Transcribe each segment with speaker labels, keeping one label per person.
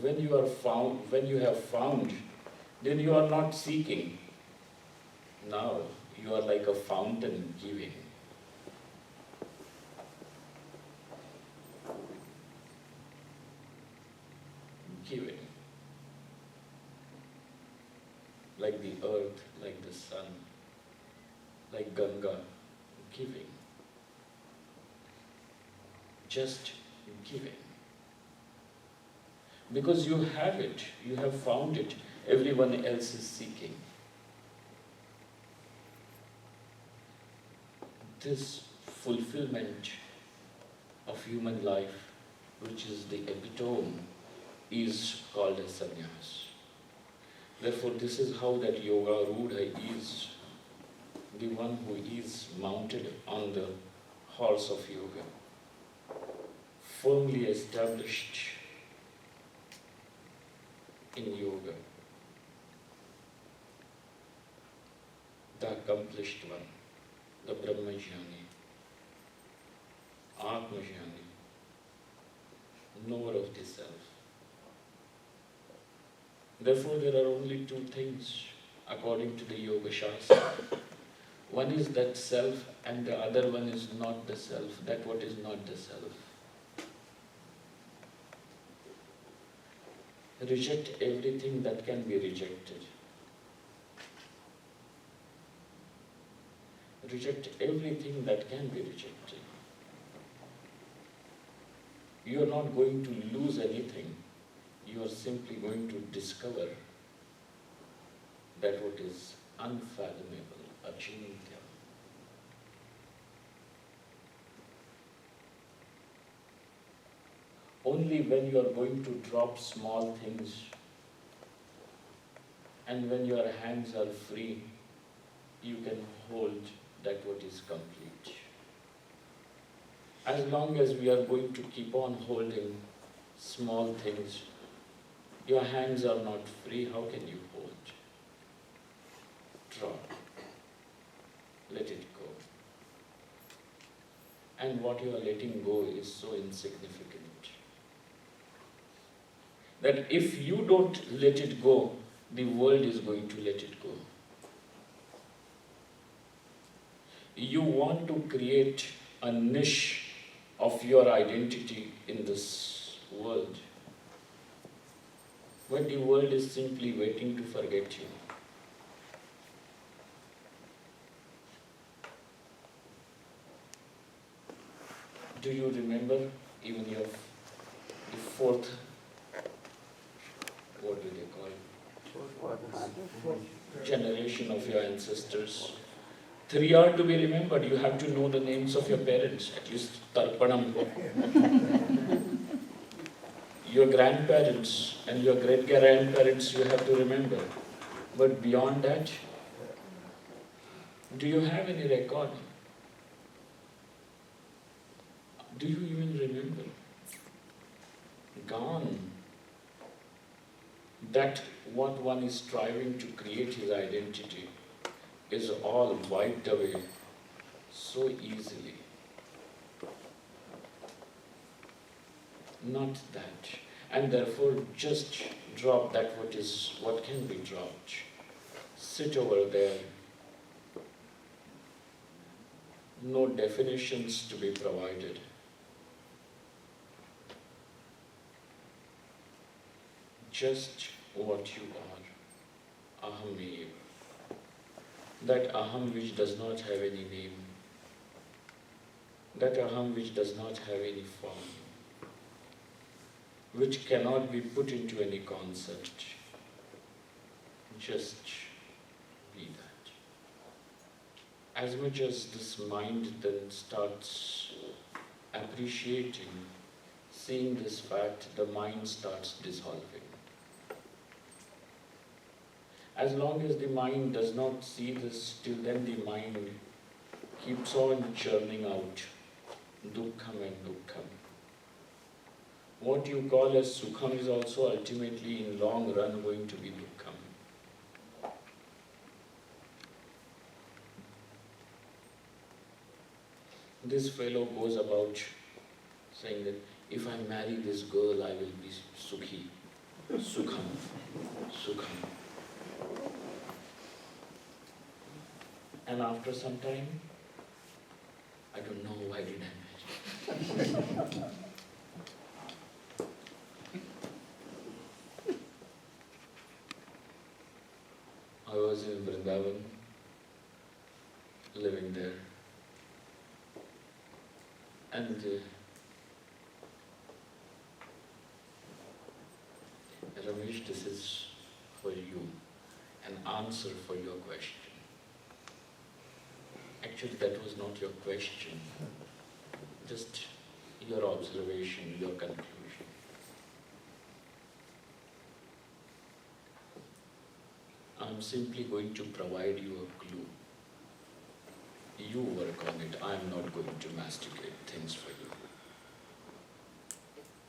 Speaker 1: when you have found, then you are not seeking. Now you are like a fountain giving. Giving. Like the earth, like the sun, like Ganga, giving. Just giving. Because you have it, you have found it, everyone else is seeking. This fulfillment of human life, which is the epitome, is called as sannyas. Therefore, this is how that yoga rudha is, the one who is mounted on the horse of yoga, firmly established in yoga, the accomplished one, the Brahmajnani, Atmajnani, knower of the self. Therefore, there are only two things according to the Yoga Shastra. One is that self, and the other one is not the self, that what is not the self. Reject everything that can be rejected. Reject everything that can be rejected. You are not going to lose anything. You are simply going to discover that what is unfathomable, achintya. Only when you are going to drop small things and when your hands are free, you can hold that what is complete. As long as we are going to keep on holding small things, your hands are not free, how can you hold? Drop. Let it go. And what you are letting go is so insignificant that if you don't let it go, the world is going to let it go. You want to create a niche of your identity in this world, but the world is simply waiting to forget you. Do you remember even the fourth, what do they call it? Generation of your ancestors? 3 are to be remembered. You have to know the names of your parents, at least Tarpanam. Your grandparents and your great-grandparents you have to remember. But beyond that, do you have any record? Do you even remember? Gone. That what one is striving to create his identity is all wiped away so easily. Not that. And therefore just drop that what can be dropped. Sit over there. No definitions to be provided. Just what you are. Aham. That aham which does not have any name. That aham which does not have any form. Which cannot be put into any concept. Just be that. As much as this mind then starts appreciating, seeing this fact, the mind starts dissolving. As long as the mind does not see this, till then the mind keeps on churning out dukkham and dukkham. What you call as sukham is also ultimately in long run going to be dukkham. This fellow goes about saying that if I marry this girl, I will be sukhi. Sukham, Sukham. And after some time, I don't know why did I mention. I was in Vrindavan, living there, and Ramesh, this is for you, an answer for your question. Actually, that was not your question, just your observation, your conclusion. I'm simply going to provide you a clue. You work on it. I'm not going to masticate things for you.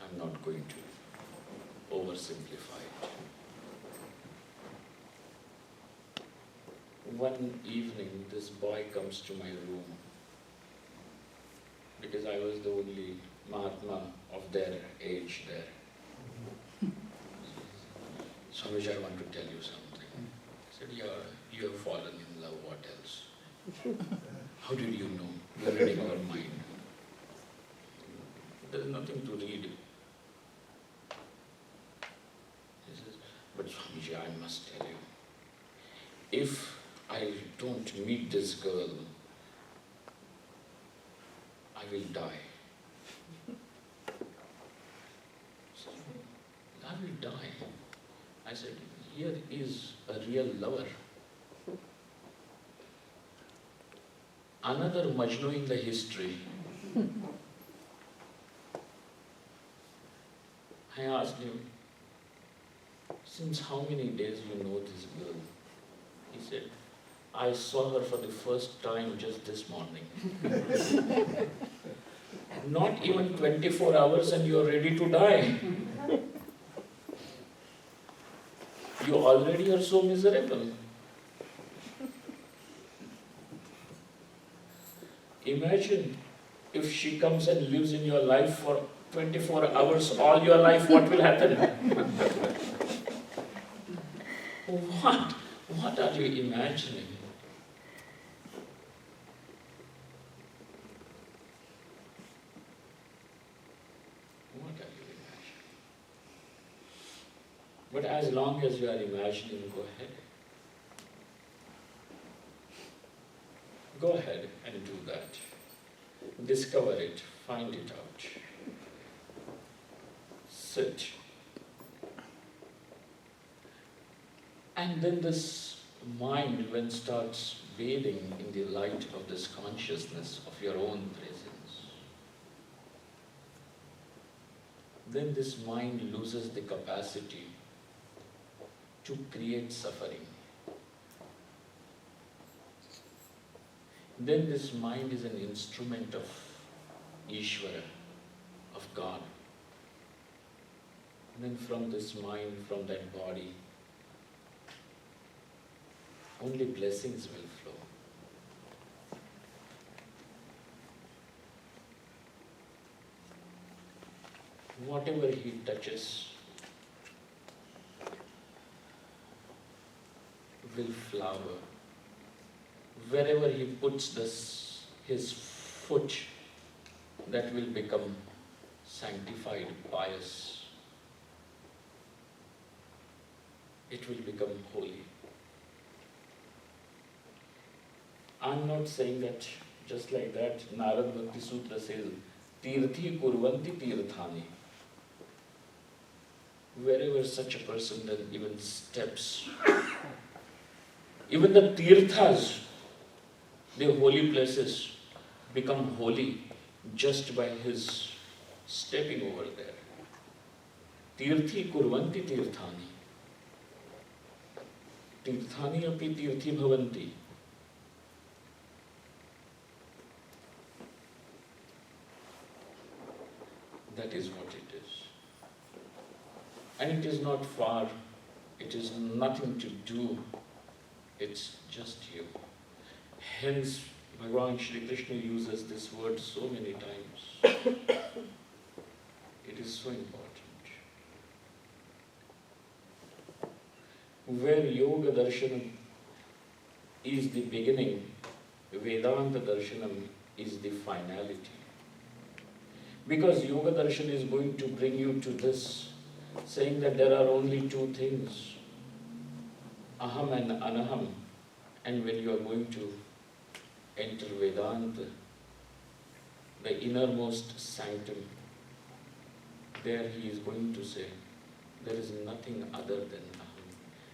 Speaker 1: I'm not going to oversimplify it. One evening, this boy comes to my room because I was the only Mahatma of their age there. Swamiji, I want to tell you something. I said, yeah, you have fallen in love, what else? How did you know? You are reading our mind. There is nothing to read. He says, but Swamiji, I must tell you, if I don't meet this girl, I will die. I will die. I said, here is a real lover. Another Majnu in the history. I asked him, since how many days you know this girl? He said, I saw her for the first time just this morning. Not even 24 hours and you are ready to die. You already are so miserable. Imagine if she comes and lives in your life for 24 hours, all your life, what will happen? What are you imagining? What are you imagining? But as long as you are imagining, go ahead. Go ahead and do that. Discover it, find it out. Sit. And then this mind, when starts bathing in the light of this consciousness of your own presence, then this mind loses the capacity to create suffering. Then this mind is an instrument of Ishvara, of God. And then from this mind, from that body, only blessings will flow. Whatever he touches will flower. Wherever he puts his foot, that will become sanctified, pious. It will become holy. I'm not saying that just like that. Narad Bhakti Sutra says, Tirthi kurvanti tirthani. Wherever such a person then even steps, even the tirthas, the holy places, become holy just by his stepping over there. Tirthi kurvanti tirthani. Tirthani api tirthi bhavanti. That is what it is. And it is not far, it is nothing to do, it's just you. Hence, Bhagavan Shri Krishna uses this word so many times. It is so important. Where Yoga Darshanam is the beginning, Vedanta Darshanam is the finality. Because Yoga Darshan is going to bring you to this, saying that there are only two things, Aham and Anaham. And when you are going to enter Vedanta, the innermost sanctum, there he is going to say, there is nothing other than Aham.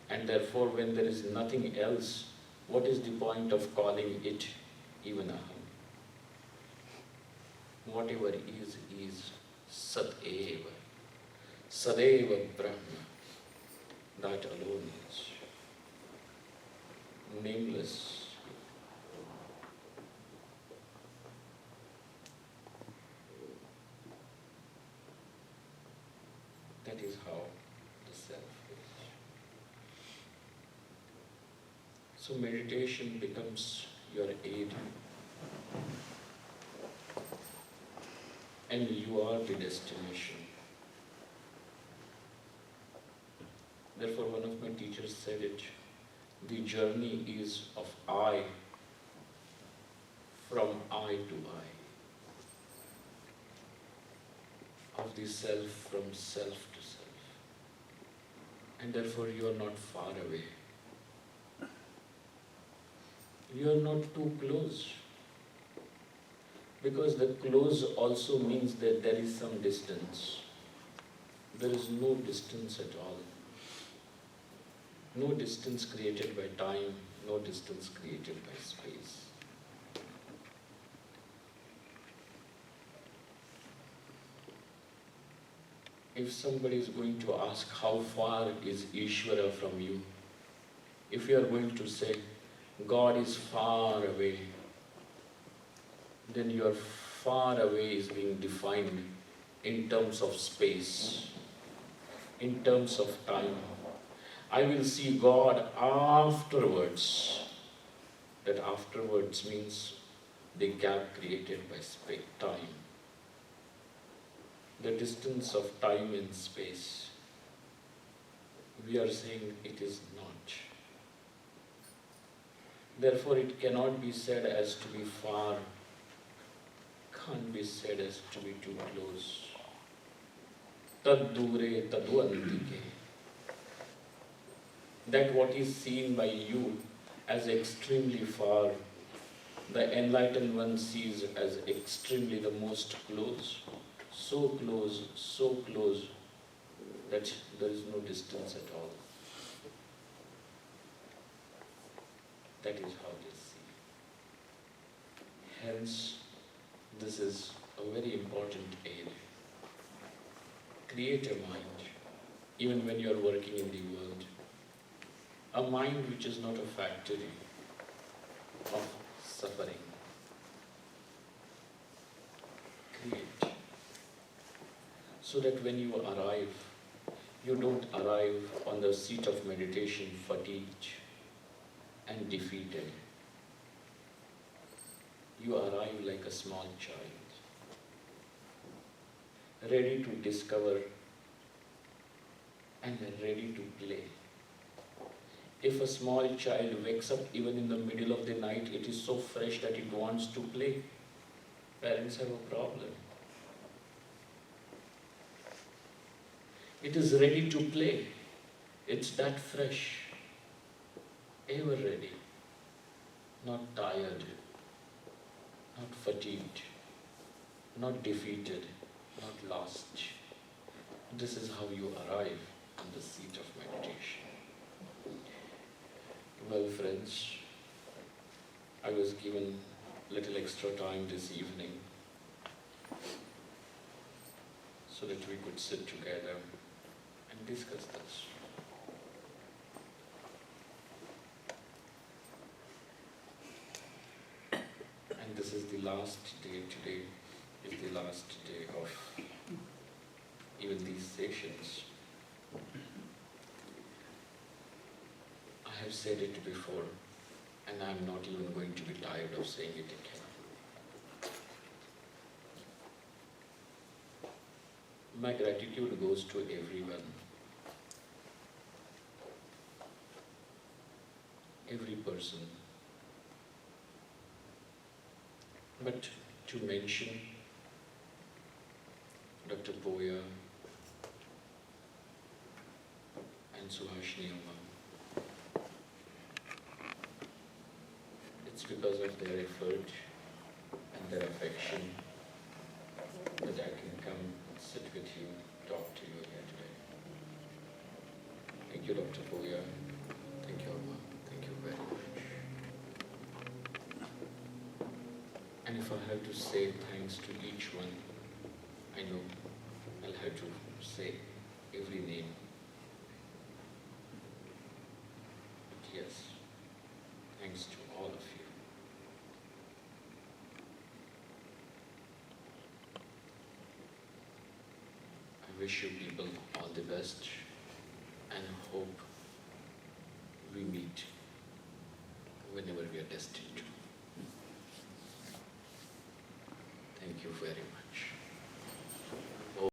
Speaker 1: And therefore, when there is nothing else, what is the point of calling it even Aham? Whatever is Sat Eva. Sadeva Brahma. That alone is nameless. That is how the self is. So meditation becomes your aid. And you are the destination. Therefore, one of my teachers said it, the journey is of I, from I to I, of the self from self to self. And therefore, you are not far away. You are not too close. Because the close also means that there is some distance. There is no distance at all. No distance created by time, no distance created by space. If somebody is going to ask how far is Ishvara from you, if you are going to say God is far away, then your far away is being defined in terms of space, in terms of time. I will see God afterwards. That afterwards means the gap created by time. The distance of time and space. We are saying it is not. Therefore, it cannot be said as to be far, can't be said as to be too close. Tad dure tadu antike. That what is seen by you as extremely far, the enlightened one sees as extremely the most close, so close that there is no distance at all. That is how they see. Hence, this is a very important aid. Create a mind, even when you are working in the world. A mind which is not a factory of suffering. Create. So that when you arrive, you don't arrive on the seat of meditation fatigued and defeated. You arrive like a small child, ready to discover and ready to play. If a small child wakes up even in the middle of the night, it is so fresh that it wants to play. Parents have a problem. It is ready to play. It's that fresh, ever ready, not tired, not fatigued, not defeated, not lost. This is how you arrive on the seat of meditation. Well, friends, I was given little extra time this evening so that we could sit together and discuss this. And this is the last day, today is the last day of even these sessions. I have said it before, and I am not even going to be tired of saying it again. My gratitude goes to everyone every person. But to mention Dr. Poya and Suhashini Amma, it's because of their effort and their affection that I can come and sit with you, talk to you here today. Thank you, Dr. Poya. Thank you, Amma. Thank you very much. And if I have to say thanks to each one, I know I'll have to say every name. But yes, thanks to all of you. I wish you people all the best and hope we meet whenever we are destined to. Thank you very much.